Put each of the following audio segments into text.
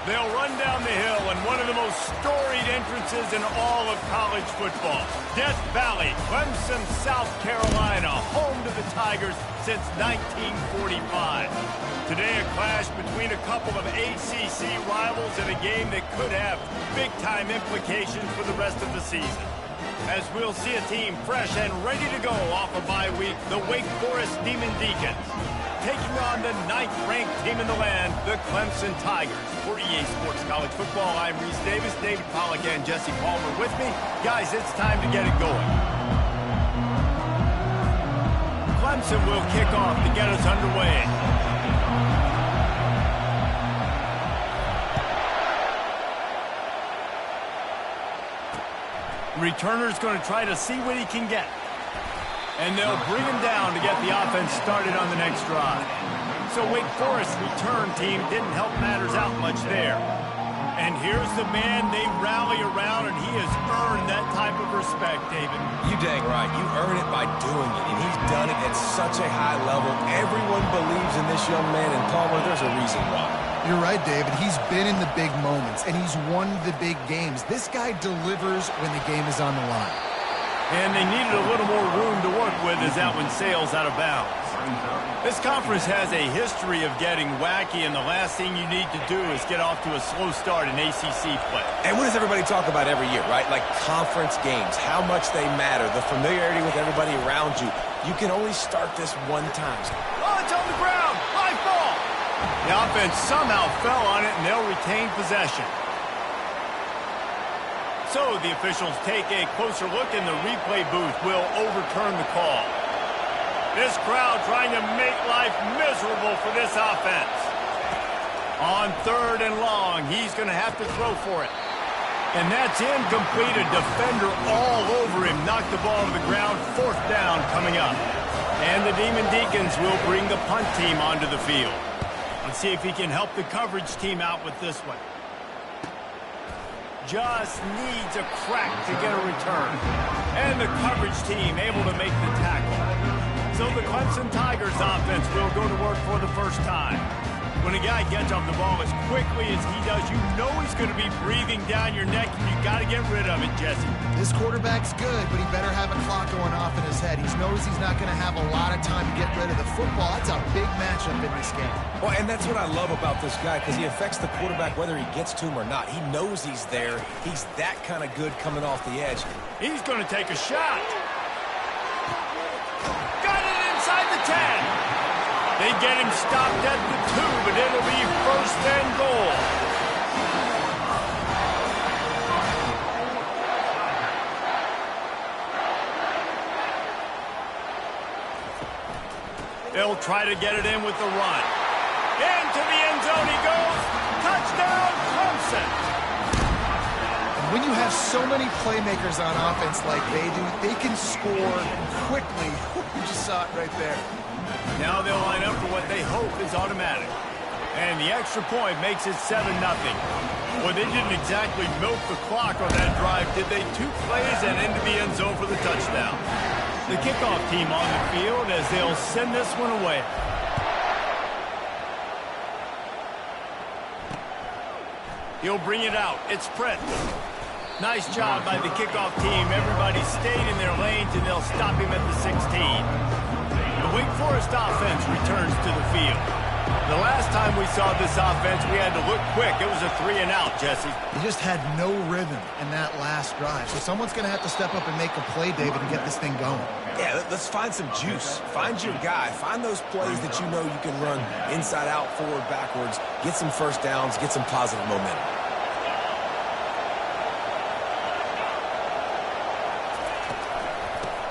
They'll run down the hill in one of the most storied entrances in all of college football. Death Valley, Clemson, South Carolina, home to the Tigers since 1945. Today, a clash between a couple of ACC rivals in a game that could have big-time implications for the rest of the season. As we'll see a team fresh and ready to go off a bye week, the Wake Forest Demon Deacons, taking on the 9th-ranked team in the land, the Clemson Tigers. For EA Sports College Football, I'm Reese Davis, David Pollack, and Jesse Palmer with me. Guys, it's time to get it going. Clemson will kick off to get us underway. Returner's going to try to see what he can get. And they'll bring him down to get the offense started on the next drive. So Wake Forest's return team didn't help matters out much there. And here's the man they rally around, and he has earned that type of respect, David. You dang right. You earn it by doing it, and he's done it at such a high level. Everyone believes in this young man, and Palmer, there's a reason why. You're right, David. He's been in the big moments, and he's won the big games. This guy delivers when the game is on the line. And they needed a little more room to work with as that one sails out of bounds. This conference has a history of getting wacky, and the last thing you need to do is get off to a slow start in ACC play. And what does everybody talk about every year, right? Like conference games, how much they matter, the familiarity with everybody around you. You can only start this one time. Oh, it's on the ground. High ball. The offense somehow fell on it, and they'll retain possession. So the officials take a closer look, and the replay booth will overturn the call. This crowd trying to make life miserable for this offense. On 3rd and long, he's going to have to throw for it. And that's incomplete. A defender all over him. Knocked the ball to the ground. 4th down coming up. And the Demon Deacons will bring the punt team onto the field. Let's see if he can help the coverage team out with this one. Just needs a crack to get a return. And the coverage team able to make the tackle. So the Clemson Tigers offense will go to work for the first time. When a guy gets off the ball as quickly as he does, you know he's going to be breathing down your neck, and you got to get rid of it, Jesse. This quarterback's good, but he better have a clock going off in his head. He knows he's not going to have a lot of time to get rid of the football. That's a big matchup in this game. Well, and that's what I love about this guy, because he affects the quarterback whether he gets to him or not. He knows he's there. He's that kind of good coming off the edge. He's going to take a shot. Got it inside the 10. They get him stopped at the 2, but it'll be 1st and goal. They'll try to get it in with the run. Into the end zone he goes. Touchdown, Clemson. And when you have so many playmakers on offense like they do, they can score quickly. You just saw it right there. Now they'll line up for what they hope is automatic. And the extra point makes it 7-0. Well, they didn't exactly milk the clock on that drive, did they? 2 plays and into the end zone for the touchdown. The kickoff team on the field as they'll send this one away. He'll bring it out. It's Prince. Nice job by the kickoff team. Everybody stayed in their lanes, and they'll stop him at the 16. The Wake Forest offense returns to the field. The last time we saw this offense, we had to look quick. It was a 3-and-out, Jesse. He just had no rhythm in that last drive. So someone's going to have to step up and make a play, David, and get this thing going. Yeah, let's find some juice. Find your guy. Find those plays that you know you can run inside out, forward, backwards. Get some first downs. Get some positive momentum.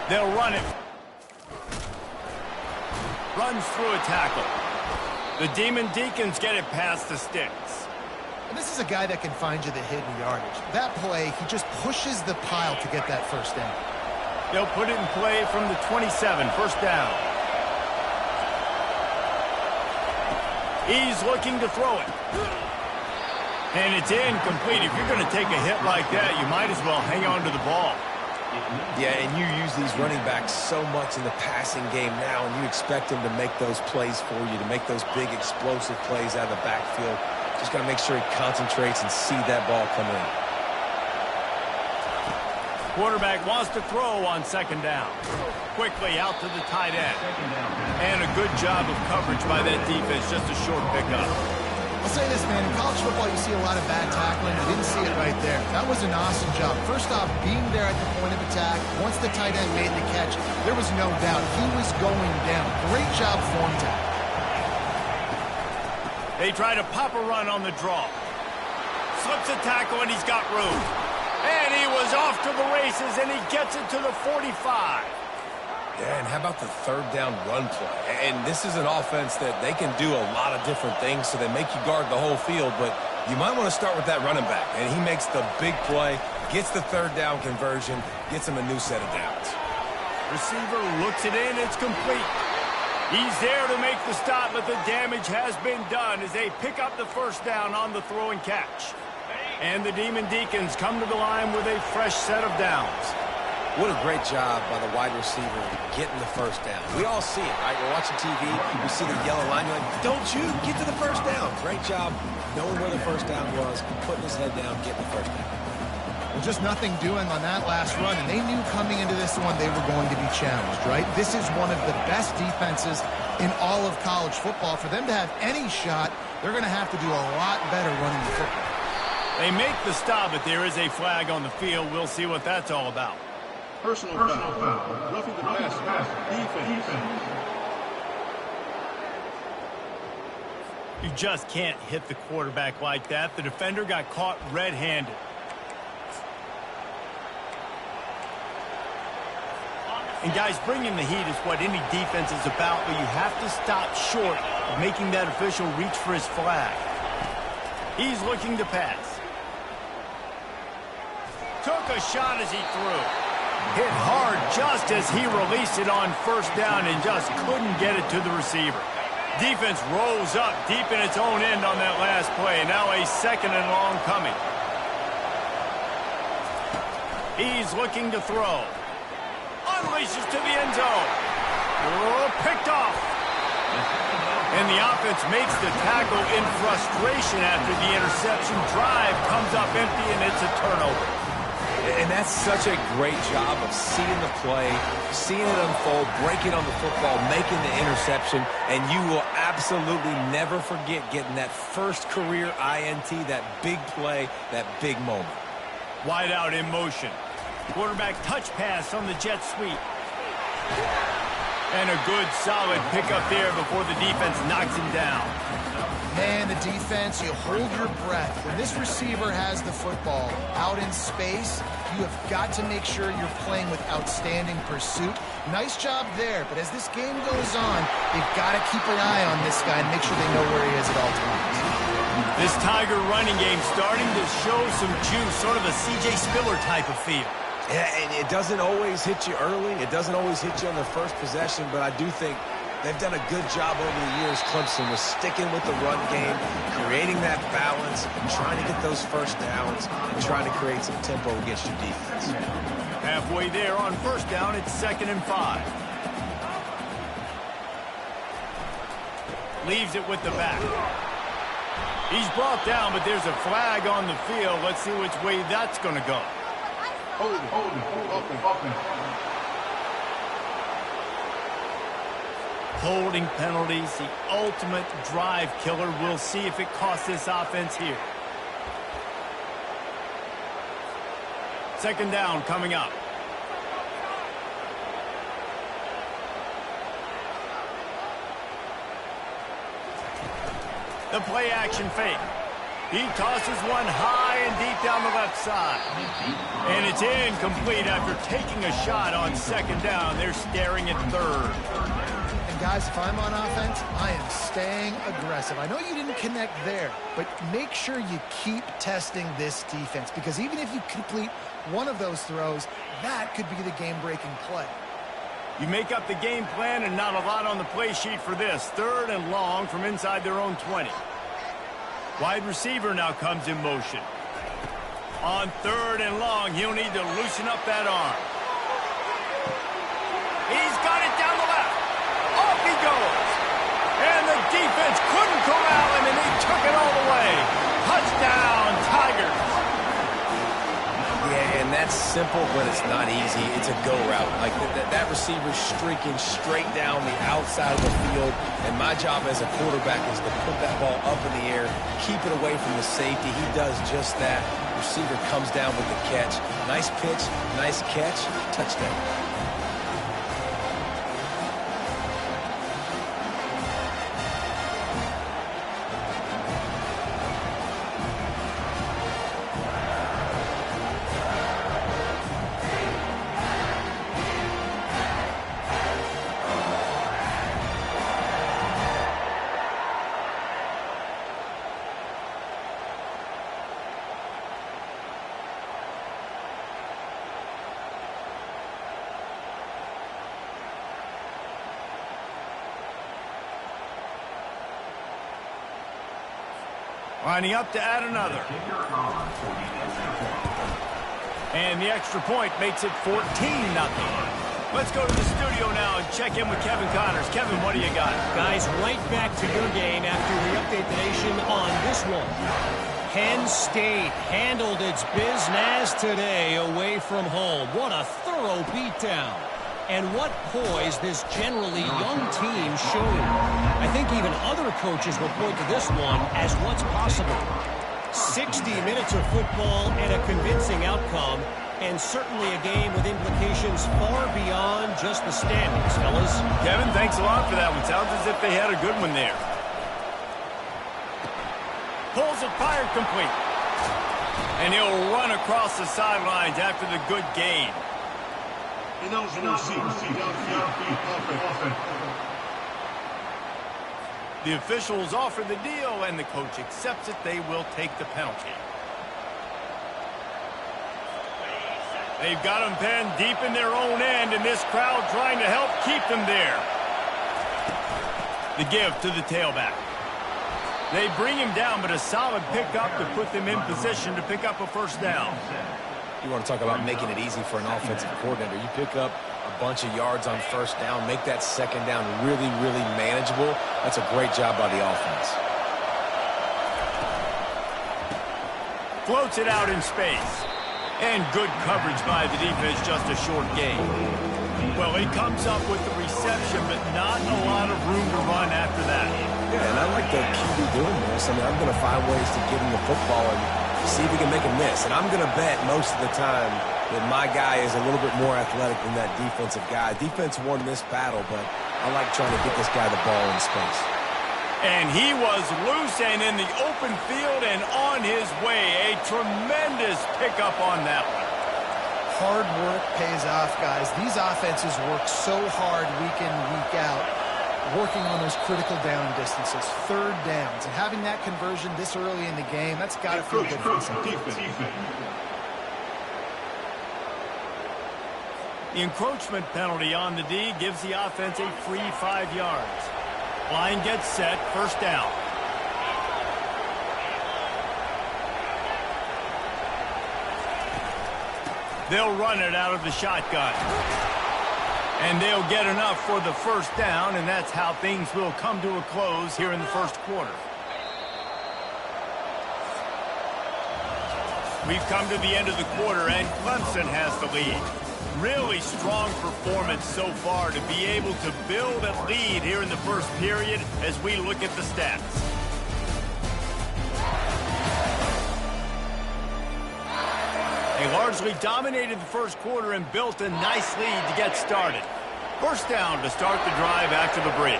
They'll run it. Runs through a tackle. The Demon Deacons get it past the sticks. And this is a guy that can find you the hidden yardage. That play, he just pushes the pile to get that first down. They'll put it in play from the 27, 1st down. He's looking to throw it. And it's incomplete. If you're going to take a hit like that, you might as well hang on to the ball. Yeah, and you use these running backs so much in the passing game now, and you expect them to make those plays for you, to make those big explosive plays out of the backfield. Just got to make sure he concentrates and see that ball come in. Quarterback wants to throw on second down. Quickly out to the tight end. And a good job of coverage by that defense. Just a short pickup. I'll say this, man. In college football, you see a lot of bad tackling. You didn't see it right there. That was an awesome job. First off, being there at the point of attack. Once the tight end made the catch, there was no doubt he was going down. Great job form tackle. They try to pop a run on the draw. Slips a tackle, and he's got room. And he was off to the races, and he gets it to the 45. Yeah, and how about the third down run play? And this is an offense that they can do a lot of different things, so they make you guard the whole field, but you might want to start with that running back. And he makes the big play, gets the third down conversion, gets him a new set of downs. Receiver looks it in, it's complete. He's there to make the stop, but the damage has been done as they pick up the first down on the throw and catch. And the Demon Deacons come to the line with a fresh set of downs. What a great job by the wide receiver getting the first down. We all see it, right? We're watching TV, we see the yellow line, you're like, don't you get to the first down. Great job knowing where the first down was, putting his head down, getting the first down. Well, just nothing doing on that last run, and they knew coming into this one they were going to be challenged, right? This is one of the best defenses in all of college football. For them to have any shot, they're going to have to do a lot better running the football. They make the stop, but there is a flag on the field. We'll see what that's all about. Personal foul. Roughing the passer. Defense. You just can't hit the quarterback like that. The defender got caught red-handed. And guys, bringing the heat is what any defense is about, but you have to stop short of making that official reach for his flag. He's looking to pass. Took a shot as he threw. Hit hard just as he released it on first down and just couldn't get it to the receiver. Defense rolls up deep in its own end on that last play. Now a second and long coming. He's looking to throw. Unleashes to the end zone. Oh, picked off. And the offense makes the tackle in frustration after the interception. Drive comes up empty, and it's a turnover. And that's such a great job of seeing the play, seeing it unfold, breaking on the football, making the interception, and you will absolutely never forget getting that first career INT, that big play, that big moment. Wide out in motion. Quarterback touch pass on the jet sweep. And a good solid pickup there before the defense knocks him down. Man, the defense, you hold your breath. When this receiver has the football out in space, you have got to make sure you're playing with outstanding pursuit. Nice job there, but as this game goes on, they've got to keep an eye on this guy and make sure they know where he is at all times. This Tiger running game starting to show some juice, sort of a C.J. Spiller type of feel. Yeah, and it doesn't always hit you early. It doesn't always hit you on the first possession, but I do think they've done a good job over the years, Clemson, with sticking with the run game, creating that balance, trying to get those first downs, and trying to create some tempo against your defense. Halfway there on first down, it's 2nd and 5. Leaves it with the back. He's brought down, but there's a flag on the field. Let's see which way that's going to go. Holding penalties, the ultimate drive killer. We'll see if it costs this offense here. 2nd down coming up. The play action fake. He tosses one high and deep down the left side. And it's incomplete after taking a shot on 2nd down. They're staring at 3rd. And guys, if I'm on offense, I am staying aggressive. I know you didn't connect there, but make sure you keep testing this defense, because even if you complete one of those throws, that could be the game-breaking play. You make up the game plan and not a lot on the play sheet for this. 3rd and long from inside their own 20. Wide receiver now comes in motion. On 3rd and long, he'll need to loosen up that arm. He's got it down the left. Off he goes. And the defense couldn't corral him, and he took it all the way. That's simple, but it's not easy. It's a go route. Like that receiver's streaking straight down the outside of the field, and my job as a quarterback is to put that ball up in the air, keep it away from the safety. He does just that. Receiver comes down with the catch. Nice pitch, nice catch, touchdown. Lining up to add another. And the extra point makes it 14-0. Let's go to the studio now and check in with Kevin Connors. Kevin, what do you got? Guys, right back to your game after we update the nation on this one. Penn State handled its business today away from home. What a thorough beatdown. And what poise this generally young team showed. I think even other coaches will point to this one as what's possible. 60 minutes of football and a convincing outcome, and certainly a game with implications far beyond just the standings, fellas. Kevin, thanks a lot for that one. Sounds as if they had a good one there. Pulls it, fired complete. And he'll run across the sidelines after the good gain. The officials offer the deal, and the coach accepts it. They will take the penalty. They've got them pinned deep in their own end, and this crowd trying to help keep them there. The give to the tailback. They bring him down, but a solid pickup to put them in position to pick up a first down. You want to talk about making it easy for an offensive coordinator. You pick up a bunch of yards on first down, make that second down really, really manageable. That's a great job by the offense. Floats it out in space. And good coverage by the defense, just a short gain. Well, he comes up with the reception, but not a lot of room to run after that. Yeah, and I like the QB doing this. I mean, I'm going to find ways to get him the football and see if we can make him miss. And I'm going to bet most of the time that my guy is a little bit more athletic than that defensive guy. Defense won this battle, but I like trying to get this guy the ball in space. And he was loose and in the open field and on his way. A tremendous pickup on that one. Hard work pays off, guys. These offenses work so hard week in, week out, working on those critical down distances, third downs, and having that conversion this early in the game, that's got to feel good for some defense. The encroachment penalty on the D gives the offense a free 5 yards. Line gets set, first down. They'll run it out of the shotgun. And they'll get enough for the first down, and that's how things will come to a close here in the first quarter. We've come to the end of the quarter, and Clemson has the lead. Really strong performance so far to be able to build a lead here in the first period as we look at the stats. They largely dominated the first quarter and built a nice lead to get started. First down to start the drive after the break.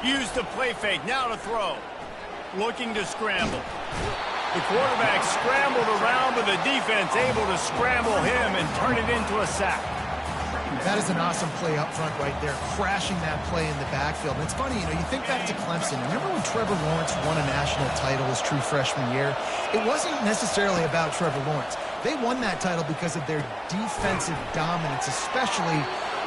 Use the play fake, now to throw. Looking to scramble. The quarterback scrambled around, but the defense able to scramble him and turn it into a sack. That is an awesome play up front right there, crashing that play in the backfield. And it's funny, you think back to Clemson. Remember when Trevor Lawrence won a national title his true freshman year? It wasn't necessarily about Trevor Lawrence. They won that title because of their defensive dominance, especially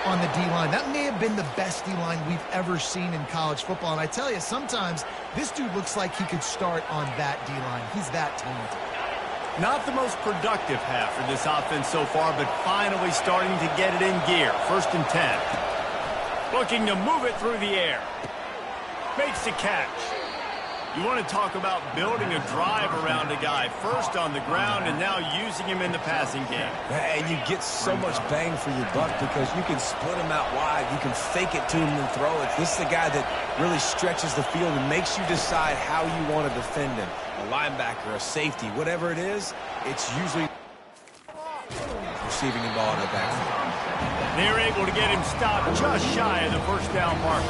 on the D-line. That may have been the best D-line we've ever seen in college football. And I tell you, sometimes this dude looks like he could start on that D-line. He's that talented. Not the most productive half for this offense so far, but finally starting to get it in gear. First and 10. Looking to move it through the air. Makes the catch. You want to talk about building a drive around a guy, first on the ground and now using him in the passing game. And you get so much bang for your buck because you can split him out wide. You can fake it to him and throw it. This is the guy that really stretches the field and makes you decide how you want to defend him. A linebacker, a safety, whatever it is, it's usually receiving the ball in the backfield. They're able to get him stopped just shy of the first down mark.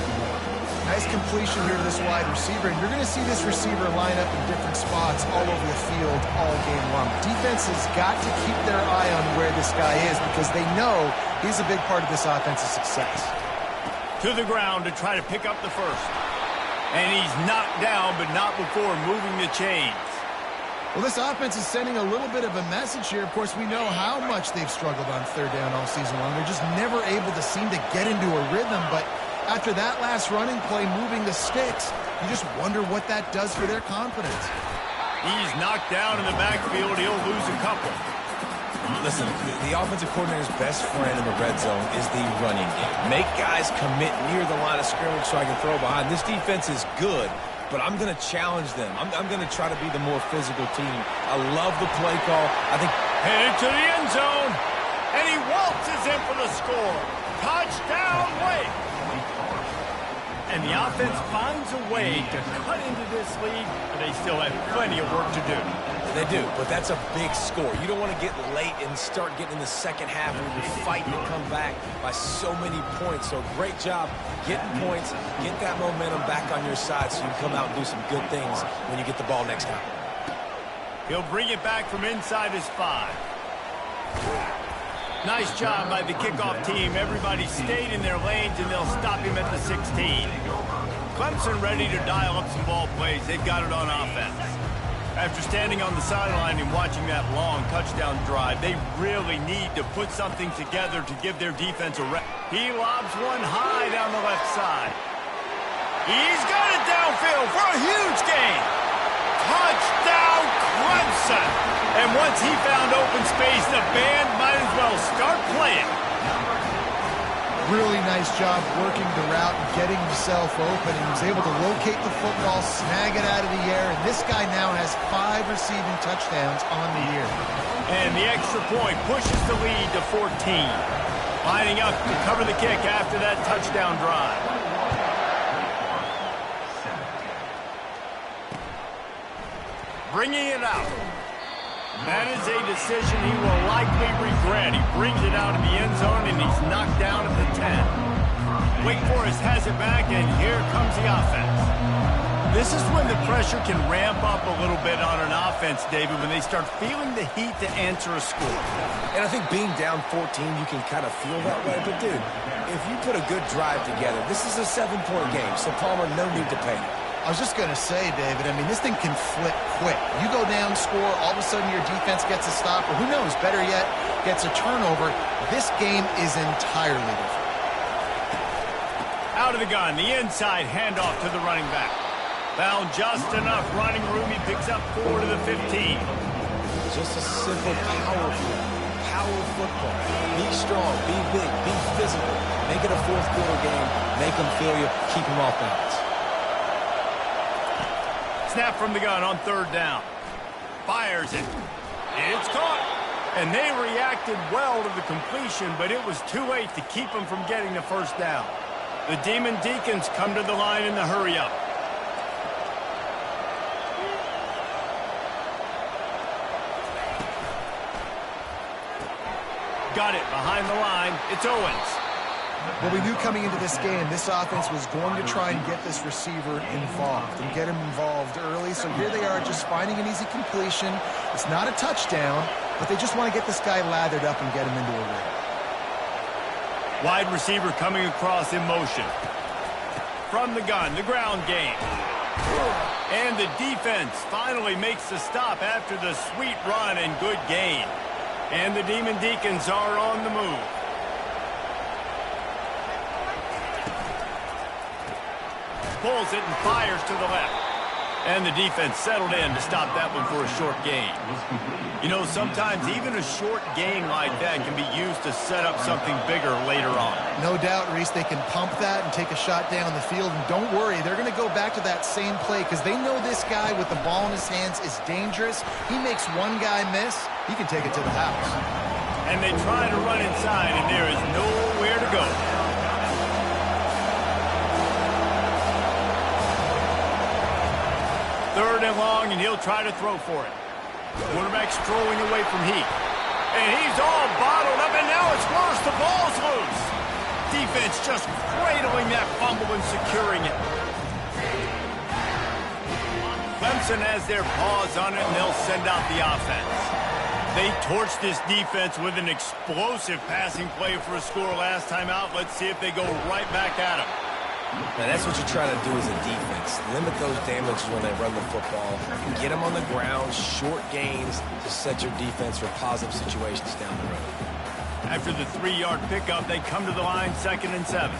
Nice completion here to this wide receiver, and you're going to see this receiver line up in different spots all over the field all game long. Defense has got to keep their eye on where this guy is because they know he's a big part of this offense's success. To the ground to try to pick up the first. And he's knocked down, but not before moving the chains. Well, this offense is sending a little bit of a message here. Of course, we know how much they've struggled on third down all season long. They're just never able to seem to get into a rhythm, but after that last running play, moving the sticks, you just wonder what that does for their confidence. He's knocked down in the backfield. He'll lose a couple. Listen, the offensive coordinator's best friend in the red zone is the running game. Make guys commit near the line of scrimmage so I can throw behind. This defense is good, but I'm going to challenge them. I'm going to try to be the more physical team. I love the play call. I think headed to the end zone, and he waltzes in for the score. Touchdown, Wake! And the offense finds a way to cut into this lead, but they still have plenty of work to do. They do, but that's a big score. You don't want to get late and start getting in the second half where you're fighting to come back by so many points. So great job getting points, get that momentum back on your side so you can come out and do some good things when you get the ball next time. He'll bring it back from inside his 5. Nice job by the kickoff team. Everybody stayed in their lanes, and they'll stop him at the 16. Clemson ready to dial up some ball plays. They've got it on offense. After standing on the sideline and watching that long touchdown drive, they really need to put something together to give their defense a rest. He lobs one high down the left side. He's got it downfield for a huge gain. Touchdown, Clemson! And once he found open space, the band might as well start playing. Really nice job working the route and getting himself open. He was able to locate the football, snag it out of the air, and this guy now has 5 receiving touchdowns on the year. And the extra point pushes the lead to 14. Lining up to cover the kick after that touchdown drive. Bringing it out. That is a decision he will likely regret. He brings it out of the end zone, and he's knocked down at the 10. Wake Forest has it back, and here comes the offense. This is when the pressure can ramp up a little bit on an offense, David, when they start feeling the heat to answer a score. And I think being down 14, you can kind of feel that way. But, dude, if you put a good drive together, this is a 7-point game, so Palmer, no need to panic. I was just going to say, David, I mean, this thing can flip quick. You go down, score, all of a sudden your defense gets a stop, or who knows, better yet, gets a turnover. This game is entirely different. Out of the gun, the inside handoff to the running back. Found just enough running room. He picks up 4 to the 15. Just a simple power football. Be strong, be big, be physical. Make it a fourth-quarter game. Make them feel you. Keep them off balance. Snap from the gun on third down. Fires it. It's caught. And they reacted well to the completion, but it was too late to keep them from getting the first down. The Demon Deacons come to the line in the hurry-up. Got it behind the line. It's Owens. Well, we knew coming into this game, this offense was going to try and get this receiver involved and get him involved early. So here they are just finding an easy completion. It's not a touchdown, but they just want to get this guy lathered up and get him into a ring. Wide receiver coming across in motion. From the gun, the ground game. And the defense finally makes the stop after the sweet run and good gain. And the Demon Deacons are on the move. Pulls it and fires to the left. And the defense settled in to stop that one for a short gain. You know, sometimes even a short gain like that can be used to set up something bigger later on. No doubt, Reese, they can pump that and take a shot down the field. And don't worry, they're going to go back to that same play because they know this guy with the ball in his hands is dangerous. He makes one guy miss, he can take it to the house. And they try to run inside, and there is nowhere to go. Third and long, and he'll try to throw for it. Quarterback strolling away from Heath. And he's all bottled up, and now it's worse. The ball's loose. Defense just cradling that fumble and securing it. Clemson has their paws on it, and they'll send out the offense. They torched this defense with an explosive passing play for a score last time out. Let's see if they go right back at him. Now, that's what you try to do as a defense. Limit those damages when they run the football. Get them on the ground, short gains to set your defense for positive situations down the road. After the 3-yard pickup, they come to the line 2nd and 7.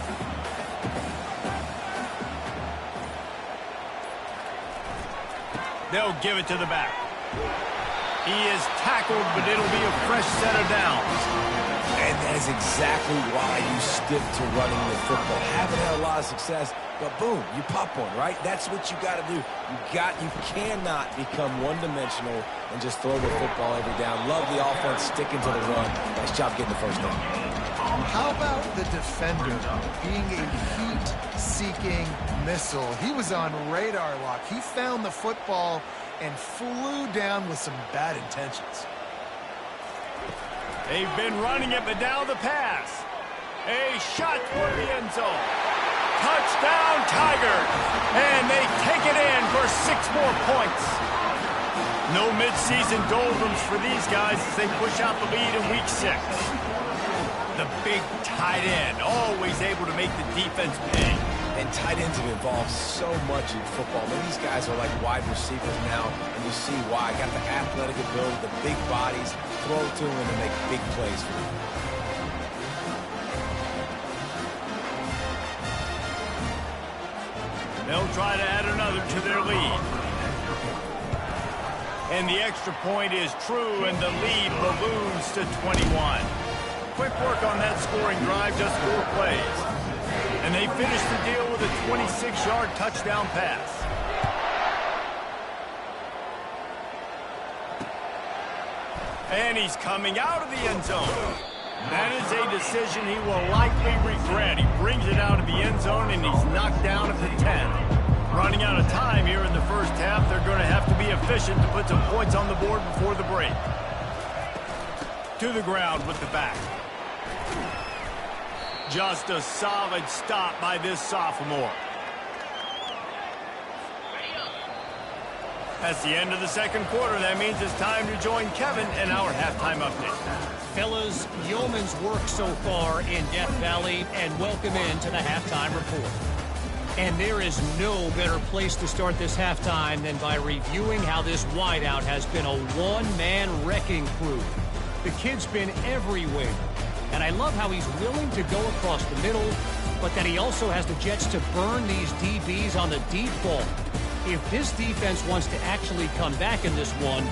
They'll give it to the back. He is tackled, but it'll be a fresh set of downs. And that is exactly why you stick to running the football. Haven't had a lot of success, but boom, you pop one, right? That's what you got to do. You cannot become one-dimensional and just throw the football every down. Love the offense sticking to the run. Nice job getting the first down. How about the defender being a heat-seeking missile? He was on radar lock. He found the football and flew down with some bad intentions. They've been running it, but now the pass. A shot toward the end zone. Touchdown, Tigers. And they take it in for 6 more points. No midseason doldrums for these guys as they push out the lead in Week 6. The big tight end, always able to make the defense pay. And tight ends have evolved so much in football. I mean, these guys are like wide receivers now, and you see why. Got the athletic ability, the big bodies, throw to them and make big plays for them. They'll try to add another to their lead. And the extra point is true, and the lead balloons to 21. Quick work on that scoring drive, just 4 plays. And they finish the deal with a 26-yard touchdown pass. And he's coming out of the end zone. That is a decision he will likely regret. He brings it out of the end zone, and he's knocked down at the 10. Running out of time here in the first half, they're going to have to be efficient to put some points on the board before the break. To the ground with the back. Just a solid stop by this sophomore. That's the end of the second quarter. That means it's time to join Kevin in our halftime update. Fellas, yeoman's work so far in Death Valley, and welcome into the halftime report. And there is no better place to start this halftime than by reviewing how this wideout has been a one-man wrecking crew. The kid's been everywhere. And I love how he's willing to go across the middle, but that he also has the jets to burn these DBs on the deep ball. If this defense wants to actually come back in this one,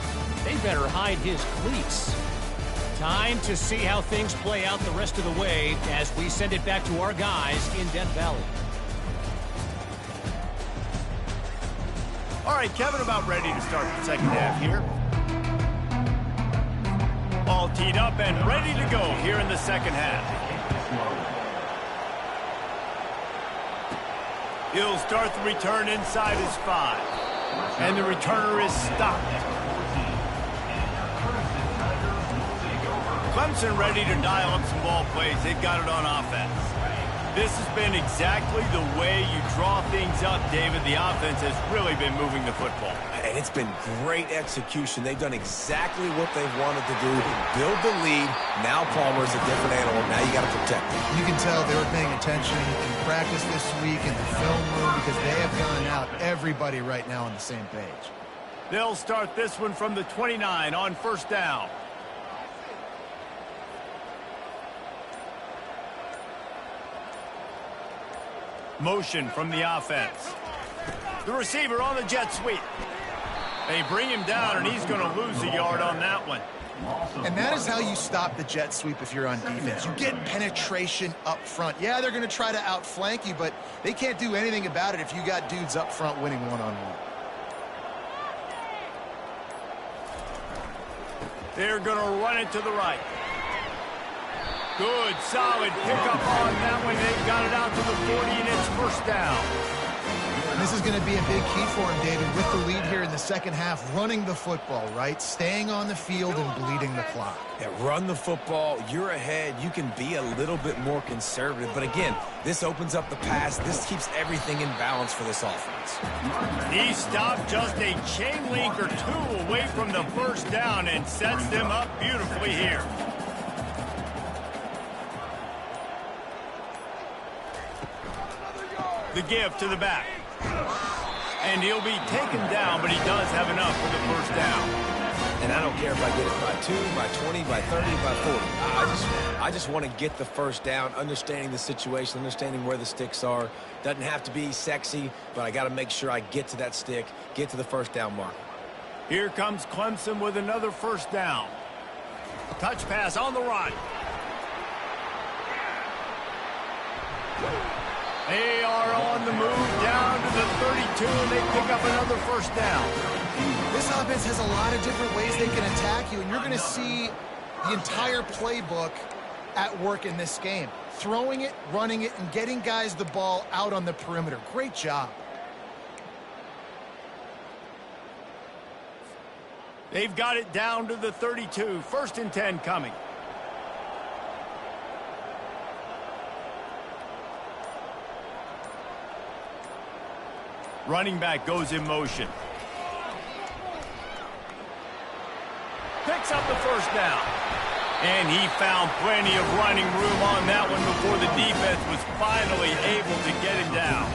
they better hide his cleats. Time to see how things play out the rest of the way as we send it back to our guys in Death Valley. All right, Kevin, about ready to start the second half here. All teed up and ready to go here in the second half. He'll start the return inside his 5. And the returner is stopped. Clemson ready to dial up some ball plays. They've got it on offense. This has been exactly the way you draw things up, David. The offense has really been moving the football. And it's been great execution. They've done exactly what they've wanted to do. Build the lead. Now Palmer's a different animal. Now you got to protect him. You can tell they were paying attention in practice this week in the film room because they have gone out everybody right now on the same page. They'll start this one from the 29 on first down. Motion from the offense. The receiver on the jet sweep. They bring him down, and he's going to lose a yard on that one. And that is how you stop the jet sweep if you're on defense. You get penetration up front. Yeah, they're going to try to outflank you, but they can't do anything about it if you got dudes up front winning one-on-one. They're going to run it to the right. Good, solid pickup on that one. They've got it out to the 40, and it's first down. And this is going to be a big key for him, David, with the lead here in the second half, running the football, right? Staying on the field and bleeding the clock. Yeah, run the football. You're ahead. You can be a little bit more conservative. But again, this opens up the pass. This keeps everything in balance for this offense. He stopped just a chain link or two away from the first down and sets them up beautifully here. The give to the back. And he'll be taken down, but he does have enough for the first down. And I don't care if I get it by 2, by 20, by 30, by 40. I just want to get the first down, understanding the situation, understanding where the sticks are. Doesn't have to be sexy, but I got to make sure I get to that stick, get to the first down mark. Here comes Clemson with another first down. Touch pass on the run. They are on the move down to the 32, and they pick up another first down. This offense has a lot of different ways they can attack you, and you're going to see the entire playbook at work in this game. Throwing it, running it, and getting guys the ball out on the perimeter. Great job. They've got it down to the 32. First and 10 coming. Running back goes in motion. Picks up the first down. And he found plenty of running room on that one before the defense was finally able to get him down.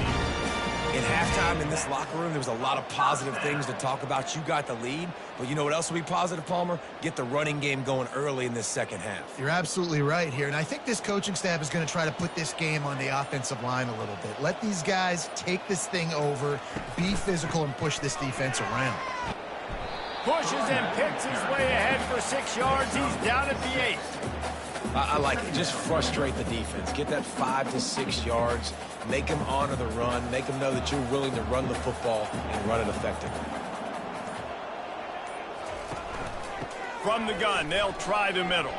In halftime in this locker room, there was a lot of positive things to talk about. You got the lead, but you know what else will be positive, Palmer? Get the running game going early in this second half. You're absolutely right here, and I think this coaching staff is going to try to put this game on the offensive line a little bit. Let these guys take this thing over, be physical, and push this defense around. Pushes and picks his way ahead for 6 yards. He's down at the 8. I like it. Just frustrate the defense. Get that 5 to 6 yards. Make them honor the run. Make them know that you're willing to run the football and run it effectively. From the gun, they'll try the middle.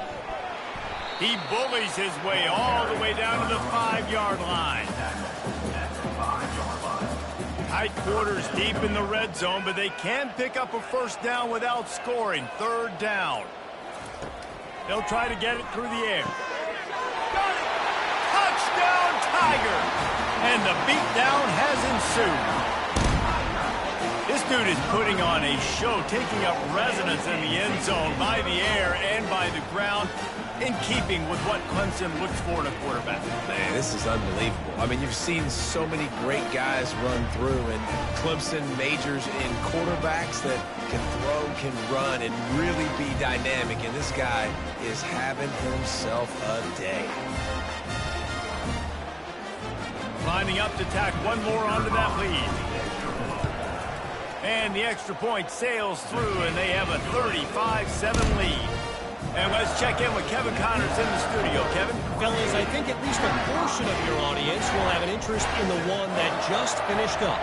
He bullies his way all the way down to the 5-yard line. Tight quarters deep in the red zone, but they can pick up a first down without scoring. Third down. They'll try to get it through the air. Got it! Touchdown, Tiger! And the beatdown has ensued. This dude is putting on a show, taking up residence in the end zone by the air and by the ground, in keeping with what Clemson looks for in a quarterback. Man, this is unbelievable. I mean, you've seen so many great guys run through, and Clemson majors in quarterbacks that can throw, can run, and really be dynamic, and this guy is having himself a day. Lining up to tack one more onto that lead. And the extra point sails through, and they have a 35-7 lead. And let's check in with Kevin Connors in the studio. Kevin? Fellas, I think at least a portion of your audience will have an interest in the one that just finished up.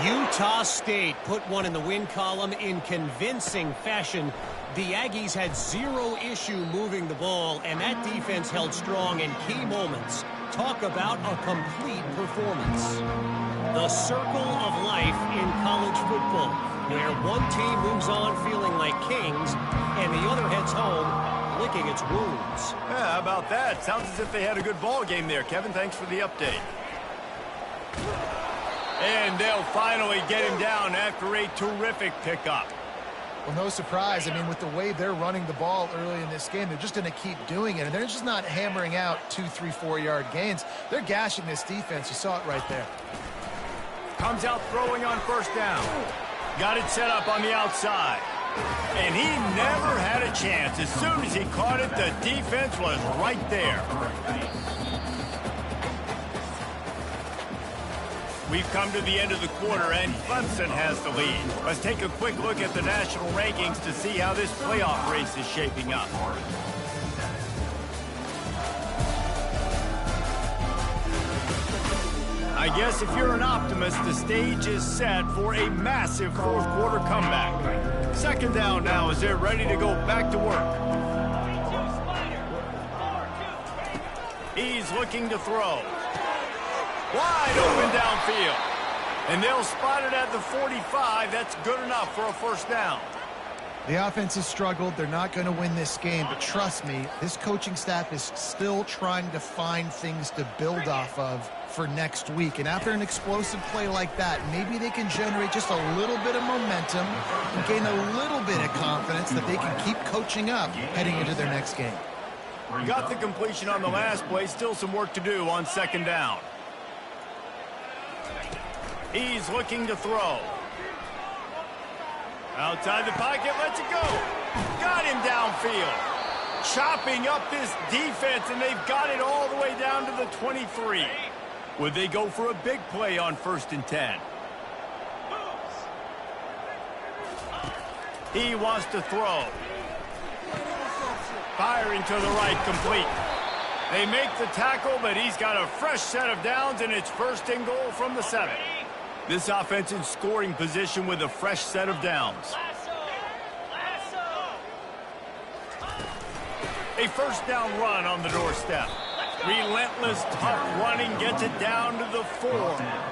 Utah State put one in the win column in convincing fashion. The Aggies had zero issue moving the ball, and that defense held strong in key moments. Talk about a complete performance. The circle of life in college football, where one team moves on feeling like kings, and the other heads home licking its wounds. Yeah, how about that? Sounds as if they had a good ball game there, Kevin. Thanks for the update. And they'll finally get him down after a terrific pickup. Well, no surprise. I mean, with the way they're running the ball early in this game, they're just going to keep doing it. And they're just not hammering out 2, 3, 4-yard gains. They're gashing this defense. You saw it right there. Comes out throwing on first down. Got it set up on the outside. And he never had a chance. As soon as he caught it, the defense was right there. We've come to the end of the quarter, and Clemson has the lead. Let's take a quick look at the national rankings to see how this playoff race is shaping up. I guess if you're an optimist, the stage is set for a massive fourth quarter comeback. Second down now as they're ready to go back to work. He's looking to throw. Wide open downfield. And they'll spot it at the 45. That's good enough for a first down. The offense has struggled. They're not going to win this game, but trust me, this coaching staff is still trying to find things to build off of for next week. And after an explosive play like that, maybe they can generate just a little bit of momentum and gain a little bit of confidence that they can keep coaching up heading into their next game. Got the completion on the last play. Still some work to do on second down. He's looking to throw. Outside the pocket, lets it go. Got him downfield. Chopping up this defense, and they've got it all the way down to the 23. Would they go for a big play on 1st and 10? He wants to throw. Firing to the right, complete. They make the tackle, but he's got a fresh set of downs, and it's 1st and goal from the 7. This offense in scoring position with a fresh set of downs. A first down run on the doorstep. Relentless, tough running gets it down to the 4.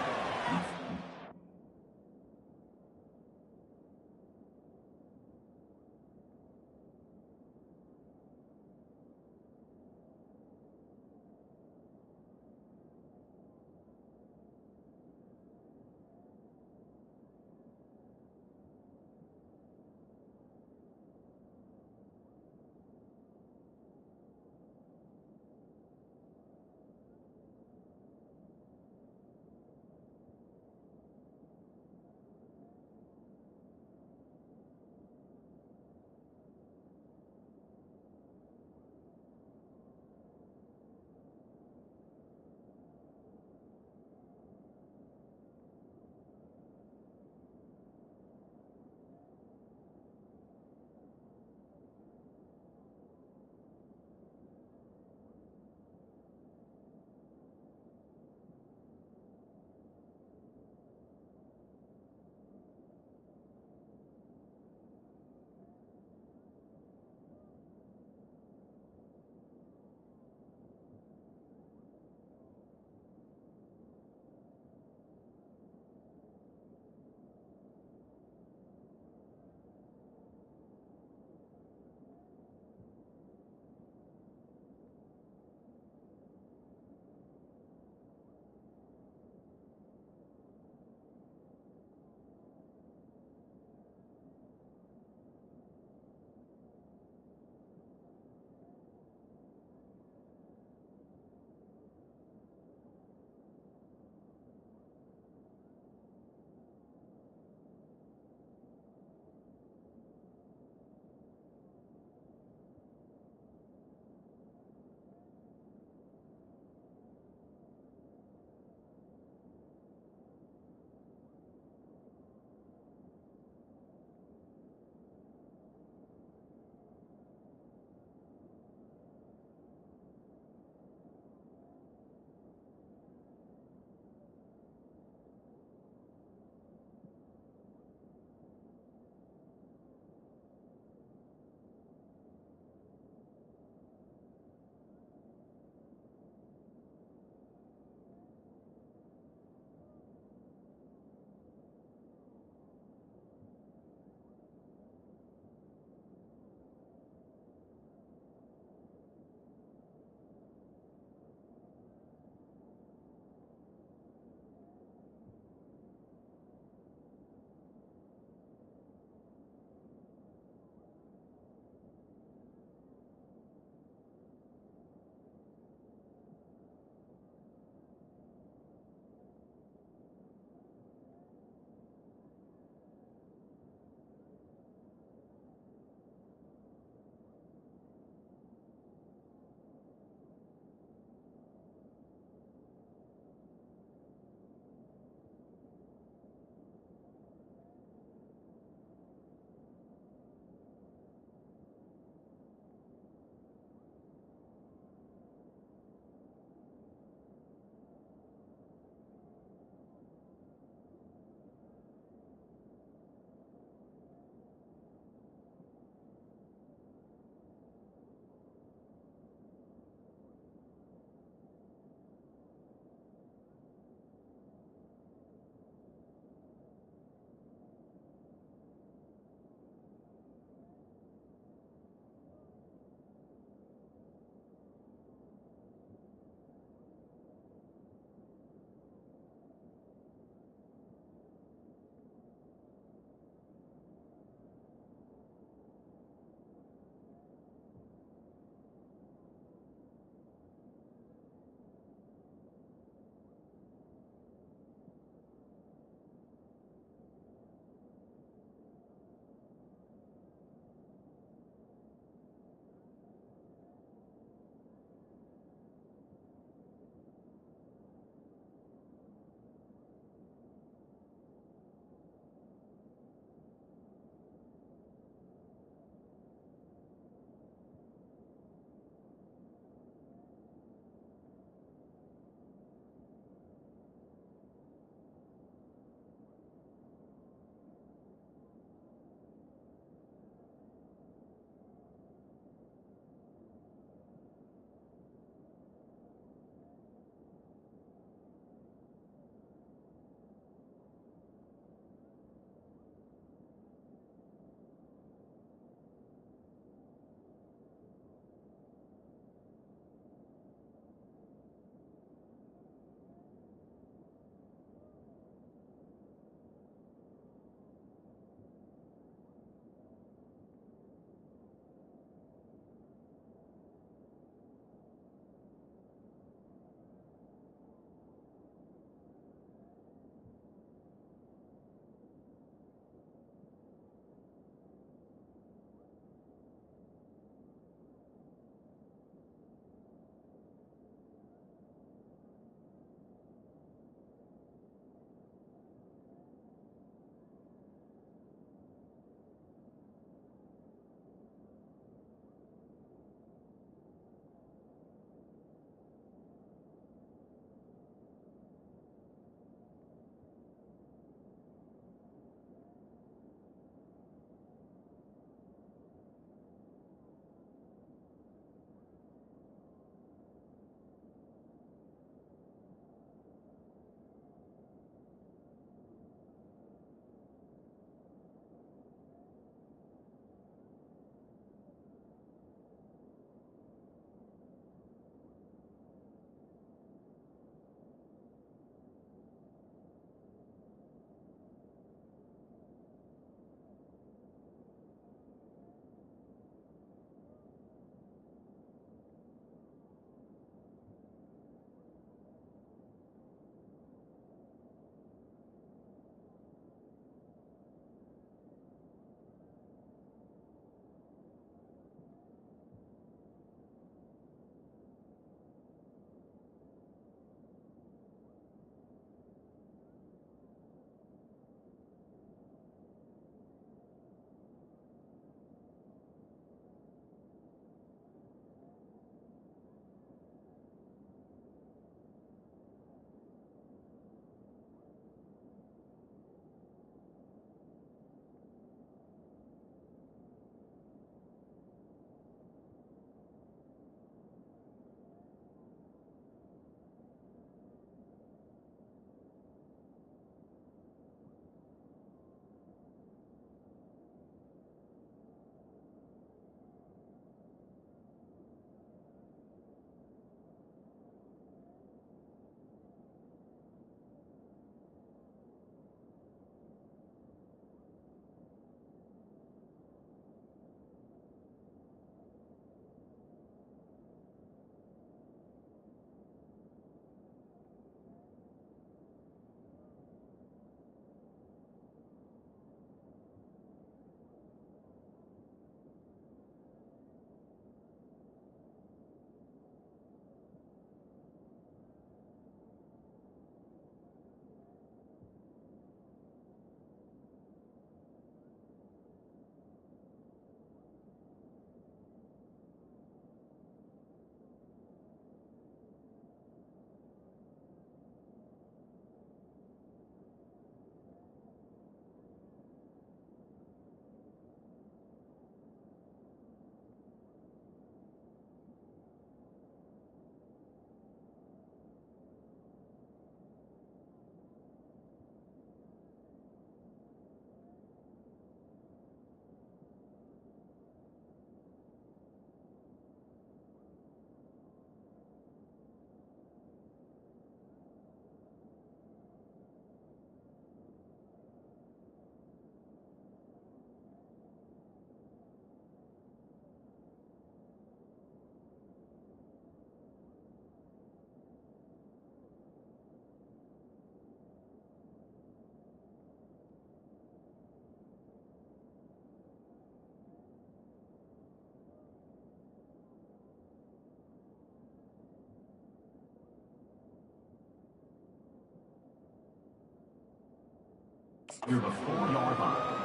You're the 4-yard line.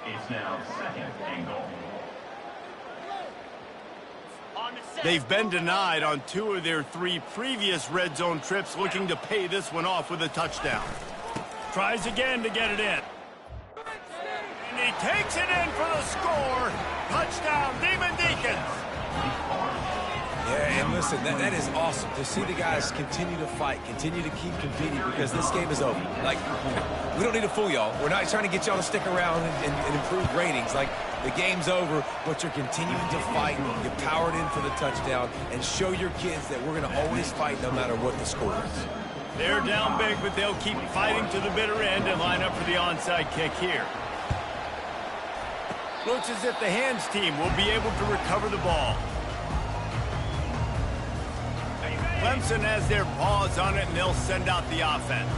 It's now second and goal. They've been denied on 2 of their 3 previous red zone trips, looking to pay this one off with a touchdown. Tries again to get it in. And he takes it in for the score. Touchdown, Demon Deacons. Yeah, and listen, that is awesome to see the guys continue to fight, continue to keep competing, because this game is over. Like, we don't need to fool y'all. We're not trying to get y'all to stick around and improve ratings. Like, the game's over, but you're continuing to fight. You powered in for the touchdown, and show your kids that we're going to always fight no matter what the score is. They're down big, but they'll keep fighting to the bitter end and line up for the onside kick here. Looks as if the hands team will be able to recover the ball. Clemson has their paws on it, and they'll send out the offense.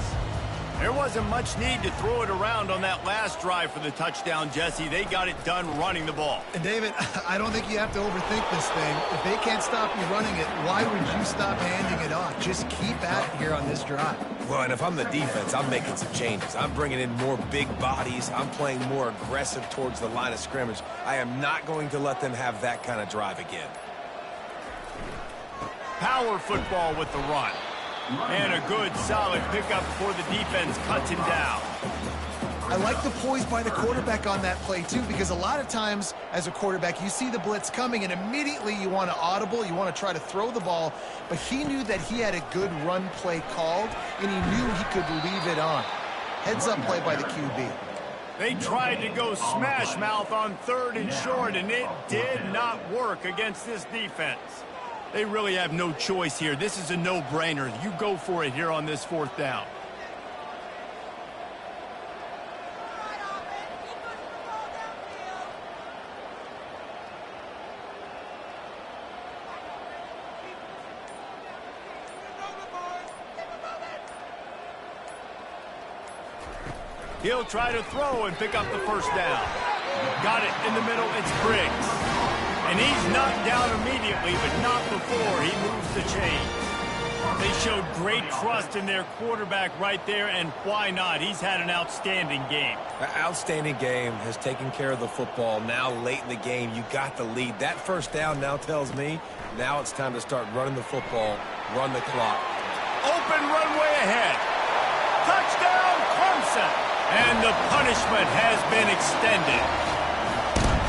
There wasn't much need to throw it around on that last drive for the touchdown, Jesse. They got it done running the ball. And David, I don't think you have to overthink this thing. If they can't stop you running it, why would you stop handing it off? Just keep at it here on this drive. Well, and if I'm the defense, I'm making some changes. I'm bringing in more big bodies. I'm playing more aggressive towards the line of scrimmage. I am not going to let them have that kind of drive again. Power football with the run. And a good, solid pickup before the defense cuts him down. I like the poise by the quarterback on that play, too, because a lot of times as a quarterback, you see the blitz coming, and immediately you want to audible, you want to try to throw the ball, but he knew that he had a good run play called, and he knew he could leave it on. Heads-up play by the QB. They tried to go smash mouth on 3rd and short, and it did not work against this defense. They really have no choice here. This is a no-brainer. You go for it here on this 4th down. He'll try to throw and pick up the 1st down. Got it in the middle. It's Briggs. And he's knocked down immediately, but not before he moves the chain. They showed great trust in their quarterback right there, and why not? He's had an outstanding game. Outstanding game, has taken care of the football. Now late in the game, you got the lead. That 1st down now tells me now it's time to start running the football, run the clock. Open runway ahead. Touchdown, Clemson. And the punishment has been extended.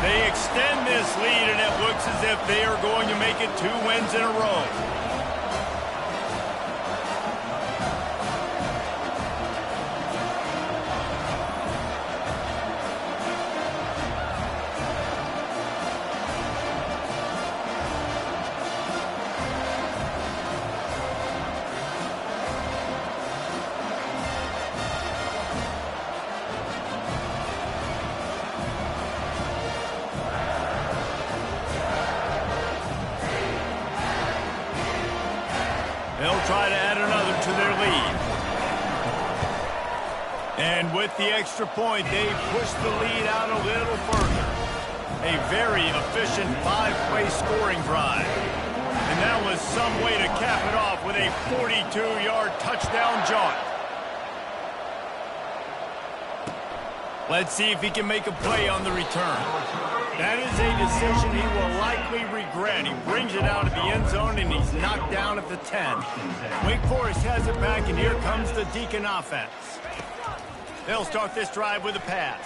They extend this lead, and it looks as if they are going to make it 2 wins in a row. They'll try to add another to their lead. And with the extra point, they push the lead out a little further. A very efficient 5-play scoring drive. And that was some way to cap it off with a 42-yard touchdown jaunt. Let's see if he can make a play on the return. That is a decision he will likely regret. He brings it out of the end zone, and he's knocked down at the 10. Wake Forest has it back, and here comes the Deacon offense. They'll start this drive with a pass.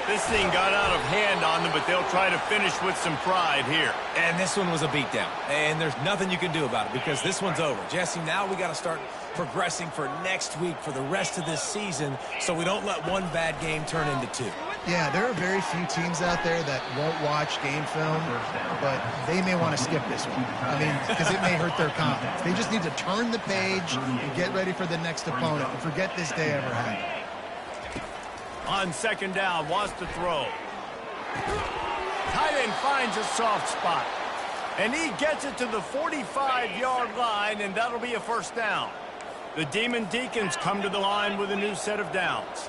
This thing got out of hand on them, but they'll try to finish with some pride here. And this one was a beatdown. And there's nothing you can do about it because this one's over. Jesse, now we got to start progressing for next week, for the rest of this season, so we don't let one bad game turn into 2. Yeah, there are very few teams out there that won't watch game film, but they may want to skip this one. I mean, because it may hurt their confidence. They just need to turn the page and get ready for the next opponent and forget this day ever happened. On 2nd down, wants to throw. Tight end finds a soft spot. And he gets it to the 45-yard line, and that'll be a 1st down. The Demon Deacons come to the line with a new set of downs.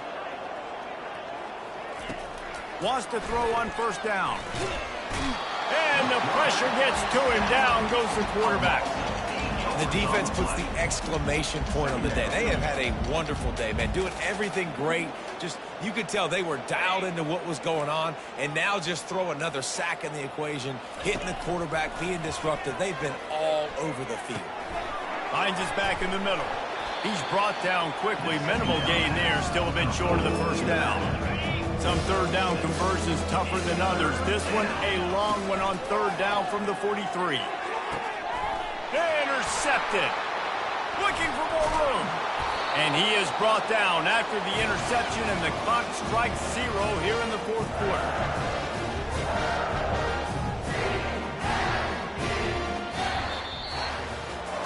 Wants to throw on 1st down. And the pressure gets to him. Down goes the quarterback. And the defense puts the exclamation point on the day. They have had a wonderful day, man, doing everything great. Just, you could tell they were dialed into what was going on, and now just throw another sack in the equation, hitting the quarterback, being disruptive. They've been all over the field. Hines is back in the middle. He's brought down quickly. Minimal gain there, still a bit short of the first down. Some third down conversions tougher than others. This one, a long one on third down from the 43. Intercepted. Looking for more room. And he is brought down after the interception, and the clock strikes 0 here in the fourth quarter.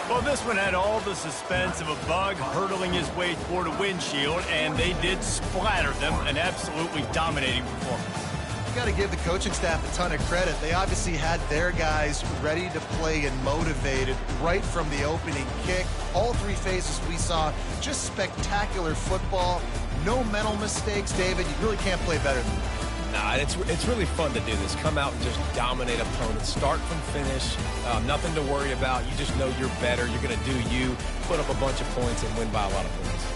Well, this one had all the suspense of a bug hurtling his way toward a windshield, and they did splatter them. An absolutely dominating performance. You got to give the coaching staff a ton of credit. They obviously had their guys ready to play and motivated right from the opening kick. All three phases we saw, just spectacular football. No mental mistakes, David. You really can't play better than that. Nah, it's really fun to do this. Come out and just dominate opponents. Start from finish. Nothing to worry about. You just know you're better. You're going to do you, put up a bunch of points, and win by a lot of points.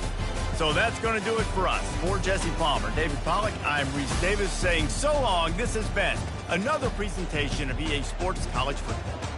So that's going to do it for us. For Jesse Palmer, David Pollack, I'm Reese Davis saying so long. This has been another presentation of EA Sports College Football.